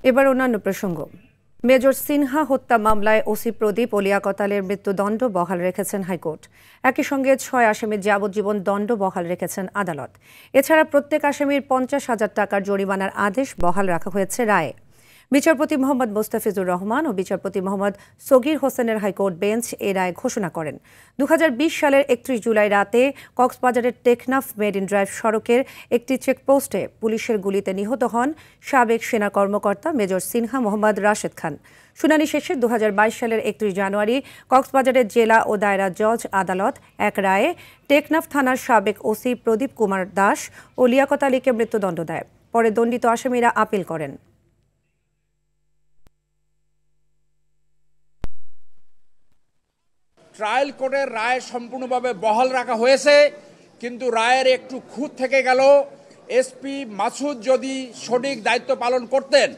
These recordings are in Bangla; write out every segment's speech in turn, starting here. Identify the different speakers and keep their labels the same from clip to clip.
Speaker 1: এবার অন্যান্য প্রসঙ্গ। মেজর সিনহা হত্যা মামলায় ওসি প্রদীপ ও লিয়াকত-আলীর মৃত্যুদণ্ড বহাল রেখেছেন হাইকোর্ট। একই সঙ্গে 6 আসামির যাবজ্জীবন দণ্ড বহাল রেখেছেন আদালত। এছাড়া প্রত্যেক আসামির 50,000 টাকার জরিমানার আদেশ বহাল রাখা হয়েছে রায়ে। বিচারপতি মোহাম্মদ মোস্তাফিজুর রহমান ও বিচারপতি মোহাম্মদ সগীর হোসেনের হাইকোর্ট বেঞ্চ এ রায় ঘোষণা করেন। 2020 সালের 31 জুলাই রাতে কক্সবাজারের টেকনাফ মেরিন ড্রাইভ সড়কের একটি চেকপোস্টে পুলিশের গুলিতে নিহত হন সাবেক সেনা কর্মকর্তা মেজর সিনহা মোহাম্মদ রাশেদ খান। শুনানি শেষে 2022 সালের 31 জানুয়ারি কক্সবাজারের জেলা ও দায়রা জজ আদালত এক রায়ে টেকনাফ থানার সাবেক ওসি প্রদীপ কুমার দাস ও লিয়াকত-আলীকে মৃত্যুদণ্ড দেয়। পরে দণ্ডিত আসামিরা আপিল করেন।
Speaker 2: ট্রায়াল কোর্টের রায় সম্পূর্ণভাবে বহাল রাখা হয়েছে, কিন্তু রায়ের একটু খুঁত থেকে গেল। এসপি মাসুদ যদি সঠিক দায়িত্ব পালন করতেন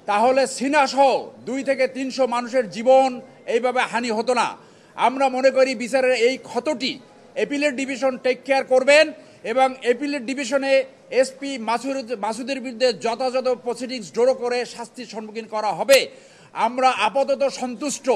Speaker 2: তাহলে সিনহাসহ 2 থেকে 300 মানুষের জীবন এইভাবে হানি হতো না। আমরা মনে করি বিচারের এই ক্ষতটি অ্যাপিলেট ডিভিশন টেক কেয়ার করবেন এবং অ্যাপিলেট ডিভিশনে এসপি মাসুদের বিরুদ্ধে যথাযথ প্রসিডিংস জোড়ো করে শাস্তির সম্মুখীন করা হবে। আমরা আপাতত সন্তুষ্ট।